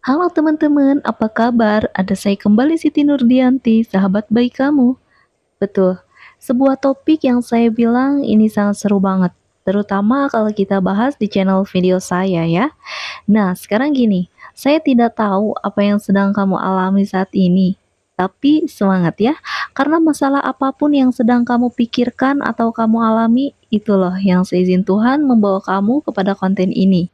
Halo teman-teman, apa kabar? Ada saya kembali Siti Nurdianti, sahabat baik kamu. Betul, sebuah topik yang saya bilang ini sangat seru banget, terutama kalau kita bahas di channel video saya ya. Nah, sekarang gini, saya tidak tahu apa yang sedang kamu alami saat ini. Tapi semangat ya, karena masalah apapun yang sedang kamu pikirkan atau kamu alami, itu loh yang seizin Tuhan membawa kamu kepada konten ini.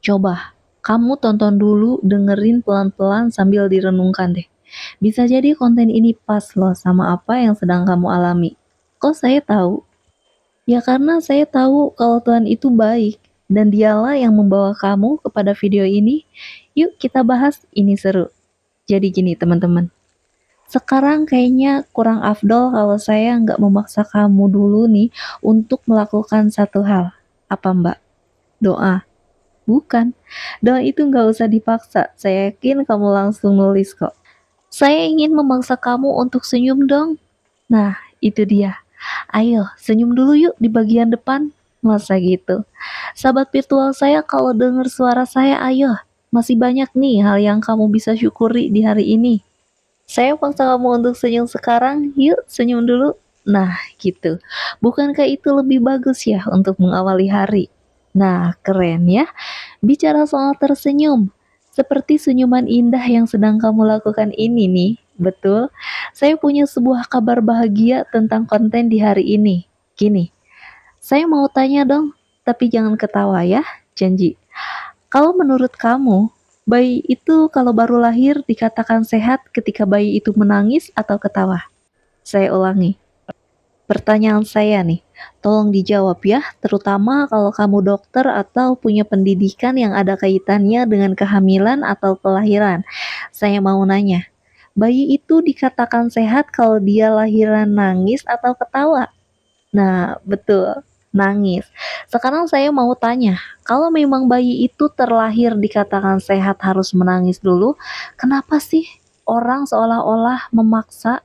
Coba, kamu tonton dulu, dengerin pelan-pelan sambil direnungkan deh. Bisa jadi konten ini pas loh sama apa yang sedang kamu alami. Kok saya tahu? Ya karena saya tahu kalau Tuhan itu baik dan dialah yang membawa kamu kepada video ini. Yuk kita bahas, ini seru. Jadi gini teman-teman, sekarang kayaknya kurang afdol kalau saya nggak memaksa kamu dulu nih untuk melakukan satu hal. Apa mbak? Doa. Bukan, doa itu nggak usah dipaksa, saya yakin kamu langsung nulis kok. Saya ingin memaksa kamu untuk senyum dong. Nah, itu dia. Ayo, senyum dulu yuk di bagian depan. Masa gitu? Sahabat virtual saya kalau dengar suara saya, ayo. Masih banyak nih hal yang kamu bisa syukuri di hari ini. Saya paksa kamu untuk senyum sekarang, yuk senyum dulu. Nah, gitu. Bukankah itu lebih bagus ya untuk mengawali hari? Nah, keren ya. Bicara soal tersenyum, seperti senyuman indah yang sedang kamu lakukan ini nih, betul? Saya punya sebuah kabar bahagia tentang konten di hari ini. Gini, saya mau tanya dong, tapi jangan ketawa ya, janji. Kalau menurut kamu, bayi itu kalau baru lahir dikatakan sehat ketika bayi itu menangis atau ketawa? Saya ulangi. Pertanyaan saya nih, tolong dijawab ya, terutama kalau kamu dokter atau punya pendidikan yang ada kaitannya dengan kehamilan atau kelahiran. Saya mau nanya, bayi itu dikatakan sehat kalau dia lahiran nangis atau ketawa? Nah, betul, nangis. Sekarang saya mau tanya, kalau memang bayi itu terlahir dikatakan sehat harus menangis dulu, kenapa sih orang seolah-olah memaksa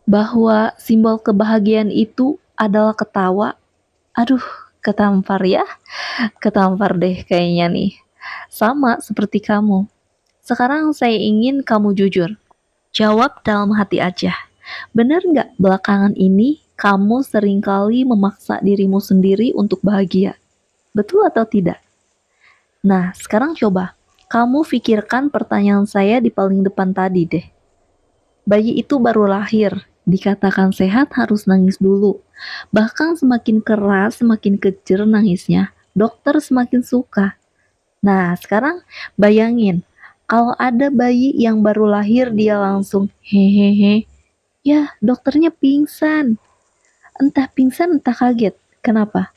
bahwa simbol kebahagiaan itu adalah ketawa? Aduh, ketampar ya, ketampar deh kayaknya nih. Sama seperti kamu. Sekarang saya ingin kamu jujur. Jawab dalam hati aja. Bener nggak belakangan ini kamu seringkali memaksa dirimu sendiri untuk bahagia? Betul atau tidak? Nah, sekarang coba. Kamu pikirkan pertanyaan saya di paling depan tadi deh. Bayi itu baru lahir, dikatakan sehat harus nangis dulu. Bahkan semakin keras, semakin kejer nangisnya, dokter semakin suka. Nah, sekarang bayangin, kalau ada bayi yang baru lahir dia langsung hehehe, ya dokternya pingsan. Entah pingsan entah kaget. Kenapa?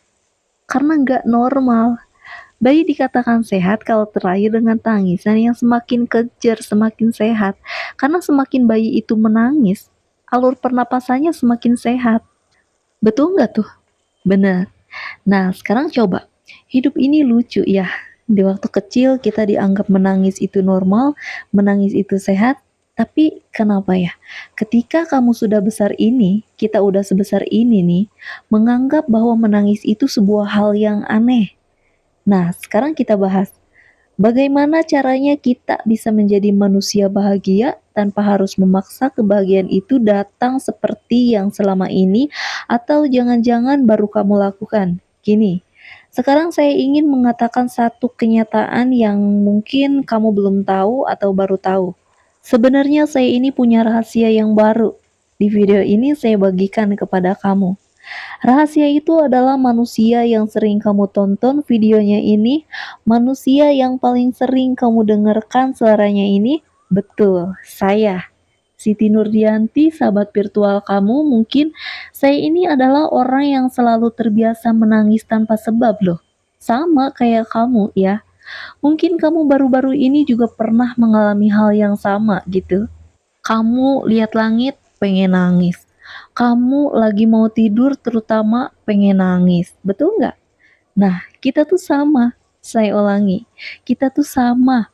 Karena nggak normal. Bayi dikatakan sehat kalau terlahir dengan tangisan yang semakin kejer, semakin sehat. Karena semakin bayi itu menangis, alur pernapasannya semakin sehat. Betul nggak tuh? Bener. Nah, sekarang coba. Hidup ini lucu ya. Di waktu kecil kita dianggap menangis itu normal, menangis itu sehat. Tapi kenapa ya? Ketika kamu sudah besar ini, kita udah sebesar ini nih, menganggap bahwa menangis itu sebuah hal yang aneh. Nah, sekarang kita bahas. Bagaimana caranya kita bisa menjadi manusia bahagia tanpa harus memaksa kebahagiaan itu datang seperti yang selama ini, atau jangan-jangan baru kamu lakukan? Gini, sekarang saya ingin mengatakan satu kenyataan yang mungkin kamu belum tahu atau baru tahu. Sebenarnya saya ini punya rahasia yang baru. Di video ini saya bagikan kepada kamu. Rahasia itu adalah manusia yang sering kamu tonton videonya ini, manusia yang paling sering kamu dengarkan suaranya ini, betul, saya. Siti Nurdianti, sahabat virtual kamu, mungkin saya ini adalah orang yang selalu terbiasa menangis tanpa sebab loh. Sama kayak kamu ya. Mungkin kamu baru-baru ini juga pernah mengalami hal yang sama gitu. Kamu lihat langit, pengen nangis. Kamu lagi mau tidur terutama pengen nangis. Betul nggak? Nah, kita tuh sama. Saya ulangi, kita tuh sama.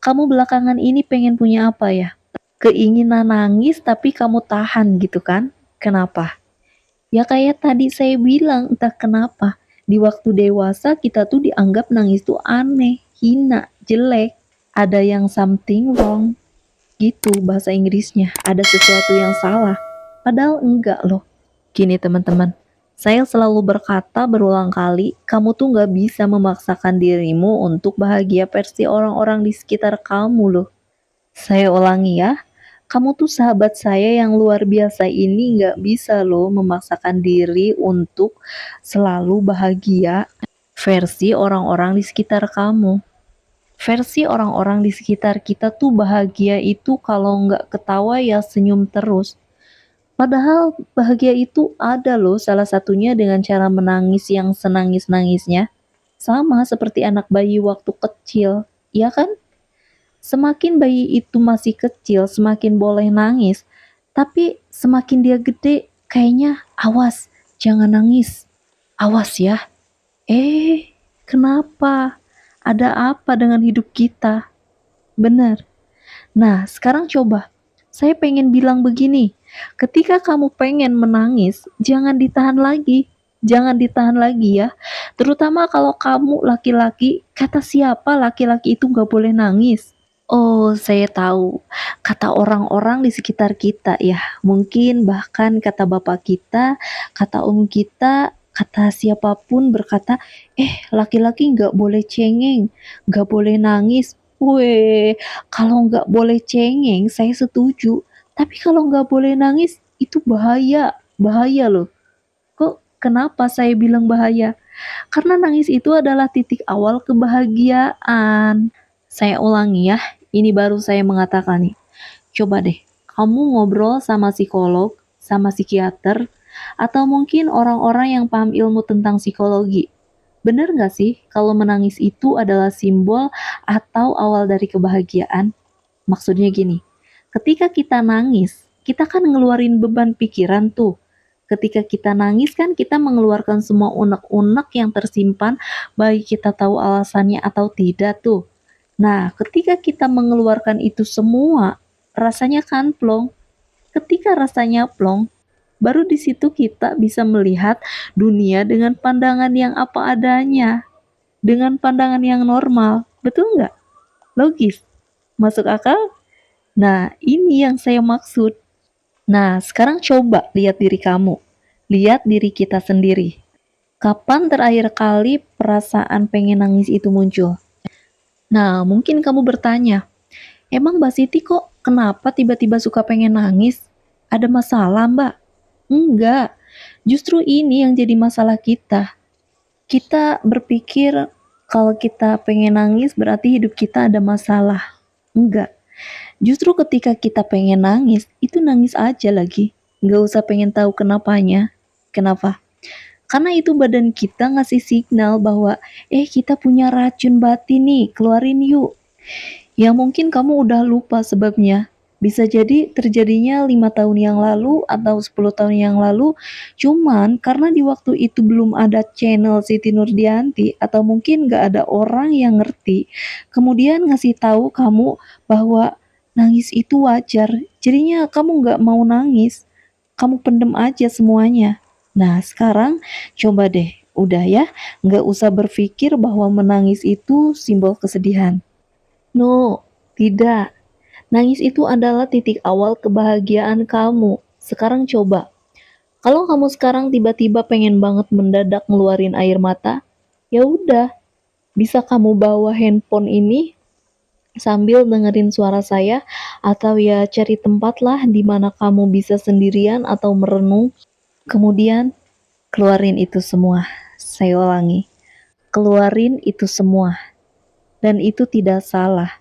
Kamu belakangan ini pengen punya apa ya? Keinginan nangis tapi kamu tahan gitu kan? Kenapa? Ya kayak tadi saya bilang, entah kenapa. Di waktu dewasa kita tuh dianggap nangis tuh aneh, hina, jelek. Ada yang something wrong gitu bahasa Inggrisnya. Ada sesuatu yang salah. Padahal enggak loh. Gini teman-teman, saya selalu berkata berulang kali, kamu tuh nggak bisa memaksakan dirimu untuk bahagia versi orang-orang di sekitar kamu loh. Saya ulangi ya, kamu tuh sahabat saya yang luar biasa ini nggak bisa loh memaksakan diri untuk selalu bahagia versi orang-orang di sekitar kamu. Versi orang-orang di sekitar kita tuh bahagia itu kalau nggak ketawa ya senyum terus. Padahal bahagia itu ada loh salah satunya dengan cara menangis yang senangis-nangisnya. Sama seperti anak bayi waktu kecil, ya kan? Semakin bayi itu masih kecil, semakin boleh nangis. Tapi semakin dia gede, kayaknya awas, jangan nangis. Awas ya. Kenapa? Ada apa dengan hidup kita? Benar. Nah, sekarang coba. Saya pengen bilang begini. Ketika kamu pengen menangis, jangan ditahan lagi. Jangan ditahan lagi ya. Terutama kalau kamu laki-laki, kata siapa laki-laki itu gak boleh nangis? Oh, saya tahu. Kata orang-orang di sekitar kita ya. Mungkin bahkan kata bapak kita, kata om kita, kata siapapun berkata, laki-laki nggak boleh cengeng, nggak boleh nangis. Weh, kalau nggak boleh cengeng, saya setuju. Tapi kalau nggak boleh nangis, itu bahaya. Bahaya loh. Kok kenapa saya bilang bahaya? Karena nangis itu adalah titik awal kebahagiaan. Saya ulangi ya, ini baru saya mengatakan nih. Coba deh, kamu ngobrol sama psikolog, sama psikiater, atau mungkin orang-orang yang paham ilmu tentang psikologi. Bener nggak sih kalau menangis itu adalah simbol atau awal dari kebahagiaan? Maksudnya gini, ketika kita nangis, kita kan ngeluarin beban pikiran tuh. Ketika kita nangis kan kita mengeluarkan semua unek-unek yang tersimpan, baik kita tahu alasannya atau tidak tuh. Nah, ketika kita mengeluarkan itu semua, rasanya kan plong. Ketika rasanya plong, baru di situ kita bisa melihat dunia dengan pandangan yang apa adanya, dengan pandangan yang normal. Betul nggak? Logis? Masuk akal? Nah, ini yang saya maksud. Nah, sekarang coba lihat diri kamu. Lihat diri kita sendiri. Kapan terakhir kali perasaan pengen nangis itu muncul? Nah, mungkin kamu bertanya, emang Mbak Siti kok kenapa tiba-tiba suka pengen nangis? Ada masalah, Mbak? Enggak. Justru ini yang jadi masalah kita. Kita berpikir kalau kita pengen nangis berarti hidup kita ada masalah. Enggak. Justru ketika kita pengen nangis, itu nangis aja lagi. Nggak usah pengen tahu kenapanya. Kenapa? Karena itu badan kita ngasih signal bahwa, kita punya racun batin nih, keluarin yuk. Ya mungkin kamu udah lupa sebabnya. Bisa jadi terjadinya 5 tahun yang lalu atau 10 tahun yang lalu, cuman karena di waktu itu belum ada channel Siti Nurdianti atau mungkin gak ada orang yang ngerti, kemudian ngasih tahu kamu bahwa nangis itu wajar, jadinya kamu gak mau nangis, kamu pendem aja semuanya. Nah sekarang coba deh, udah ya, gak usah berpikir bahwa menangis itu simbol kesedihan. No, tidak. Nangis itu adalah titik awal kebahagiaan kamu. Sekarang coba. Kalau kamu sekarang tiba-tiba pengen banget mendadak ngeluarin air mata, ya udah, bisa kamu bawa handphone ini sambil dengerin suara saya atau ya cari tempat lah di mana kamu bisa sendirian atau merenung. Kemudian keluarin itu semua. Saya ulangi, keluarin itu semua. Dan itu tidak salah.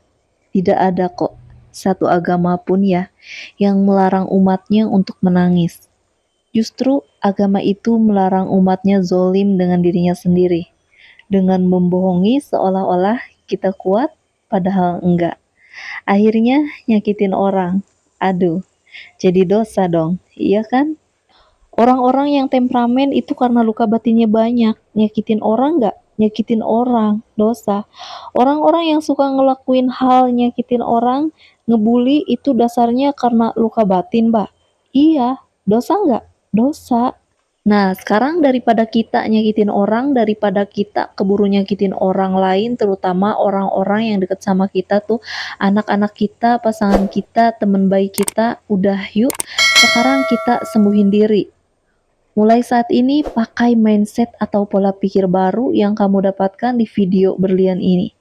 Tidak ada kok satu agama pun ya yang melarang umatnya untuk menangis. Justru agama itu melarang umatnya zolim dengan dirinya sendiri. Dengan membohongi seolah-olah kita kuat, padahal enggak. Akhirnya nyakitin orang. Aduh, jadi dosa dong, iya kan? Orang-orang yang temperamen itu karena luka batinnya banyak. Nyakitin orang nggak? Nyakitin orang, dosa. Orang-orang yang suka ngelakuin hal nyakitin orang, ngebully itu dasarnya karena luka batin, Mbak. Iya, dosa nggak? Dosa. Nah, sekarang daripada kita nyakitin orang, daripada kita keburu nyakitin orang lain, terutama orang-orang yang deket sama kita tuh, anak-anak kita, pasangan kita, teman baik kita, udah yuk, sekarang kita sembuhin diri. Mulai saat ini, pakai mindset atau pola pikir baru yang kamu dapatkan di video berlian ini.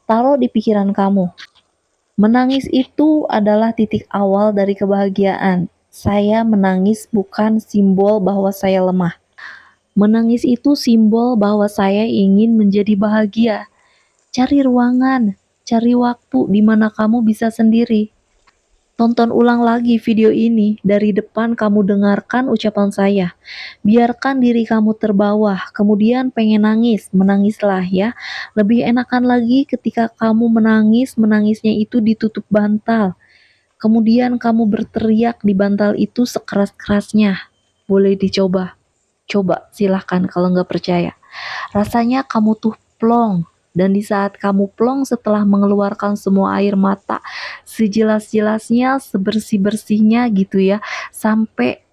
Taruh di pikiran kamu. Menangis itu adalah titik awal dari kebahagiaan. Saya menangis bukan simbol bahwa saya lemah. Menangis itu simbol bahwa saya ingin menjadi bahagia. Cari ruangan, cari waktu di mana kamu bisa sendiri. Tonton ulang lagi video ini, dari depan kamu dengarkan ucapan saya. Biarkan diri kamu terbawa, kemudian pengen nangis, menangislah ya. Lebih enakan lagi ketika kamu menangis, menangisnya itu ditutup bantal. Kemudian kamu berteriak di bantal itu sekeras-kerasnya. Boleh dicoba. Coba silahkan kalau nggak percaya. Rasanya kamu tuh plong. Dan di saat kamu plong setelah mengeluarkan semua air mata, sejelas-jelasnya, sebersih-bersihnya gitu ya, sampai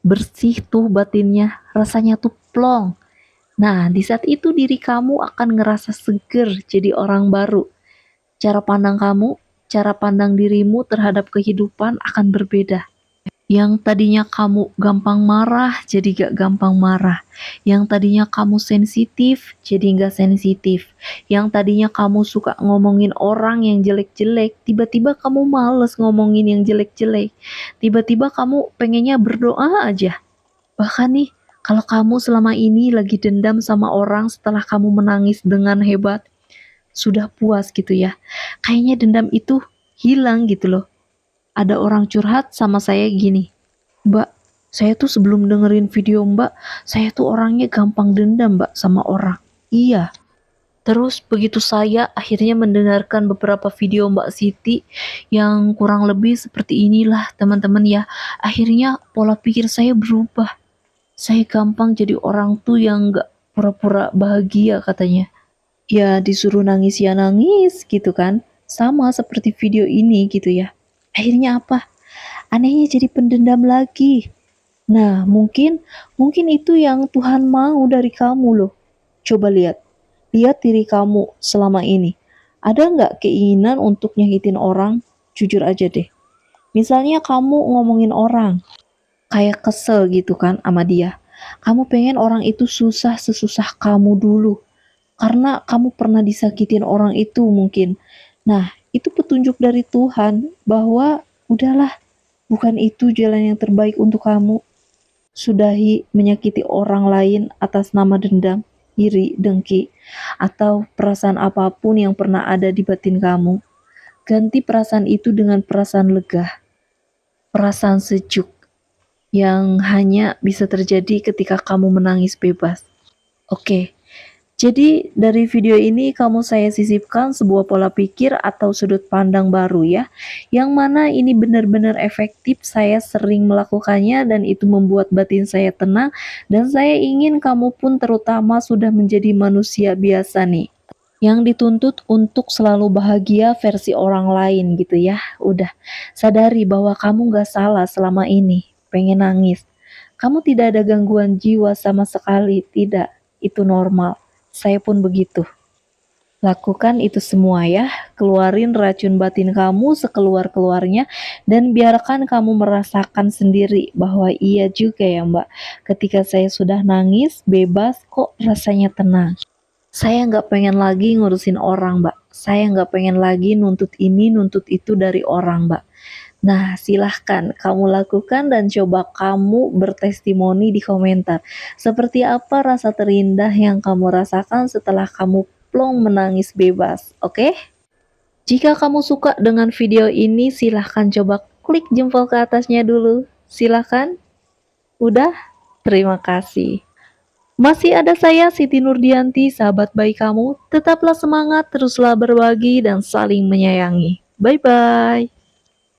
bersih tuh batinnya, rasanya tuh plong. Nah, di saat itu diri kamu akan ngerasa seger jadi orang baru. Cara pandang kamu, cara pandang dirimu terhadap kehidupan akan berbeda. Yang tadinya kamu gampang marah, jadi gak gampang marah. Yang tadinya kamu sensitif, jadi gak sensitif. Yang tadinya kamu suka ngomongin orang yang jelek-jelek, tiba-tiba kamu males ngomongin yang jelek-jelek. Tiba-tiba kamu pengennya berdoa aja. Bahkan nih, kalau kamu selama ini lagi dendam sama orang setelah kamu menangis dengan hebat, sudah puas gitu ya. Kayaknya dendam itu hilang gitu loh. Ada orang curhat sama saya gini, "Mbak, saya tuh sebelum dengerin video Mbak, saya tuh orangnya gampang dendam Mbak sama orang." Iya. Terus begitu saya akhirnya mendengarkan beberapa video Mbak Siti yang kurang lebih seperti inilah teman-teman ya. Akhirnya pola pikir saya berubah. Saya gampang jadi orang tuh yang gak pura-pura bahagia katanya. Ya disuruh nangis ya nangis gitu kan. Sama seperti video ini gitu ya. Akhirnya apa? Anehnya jadi pendendam lagi. Nah, mungkin itu yang Tuhan mau dari kamu loh. Coba lihat diri kamu selama ini. Ada nggak keinginan untuk nyakitin orang? Jujur aja deh. Misalnya kamu ngomongin orang, kayak kesel gitu kan sama dia. Kamu pengen orang itu susah sesusah kamu dulu. Karena kamu pernah disakitin orang itu mungkin. Nah, itu petunjuk dari Tuhan bahwa udahlah, bukan itu jalan yang terbaik untuk kamu. Sudahi menyakiti orang lain atas nama dendam, iri, dengki, atau perasaan apapun yang pernah ada di batin kamu. Ganti perasaan itu dengan perasaan lega, perasaan sejuk, yang hanya bisa terjadi ketika kamu menangis bebas. Oke, jadi dari video ini saya sisipkan sebuah pola pikir atau sudut pandang baru ya, yang mana ini benar-benar efektif, saya sering melakukannya dan itu membuat batin saya tenang, dan saya ingin kamu pun terutama sudah menjadi manusia biasa nih, yang dituntut untuk selalu bahagia versi orang lain gitu ya. Udah, sadari bahwa kamu gak salah selama ini, pengen nangis. Kamu tidak ada gangguan jiwa sama sekali, tidak, itu normal. Saya pun begitu. Lakukan itu semua ya, keluarin racun batin kamu sekeluar-keluarnya dan biarkan kamu merasakan sendiri bahwa iya juga ya Mbak, ketika saya sudah nangis, bebas kok rasanya tenang. Saya nggak pengen lagi ngurusin orang Mbak, saya nggak pengen lagi nuntut ini, nuntut itu dari orang Mbak. Nah, silahkan kamu lakukan dan coba kamu bertestimoni di komentar. Seperti apa rasa terindah yang kamu rasakan setelah kamu plong menangis bebas, oke? Jika kamu suka dengan video ini, silahkan coba klik jempol ke atasnya dulu. Silahkan. Udah? Terima kasih. Masih ada saya, Siti Nurdianti, sahabat baik kamu. Tetaplah semangat, teruslah berbagi, dan saling menyayangi. Bye-bye.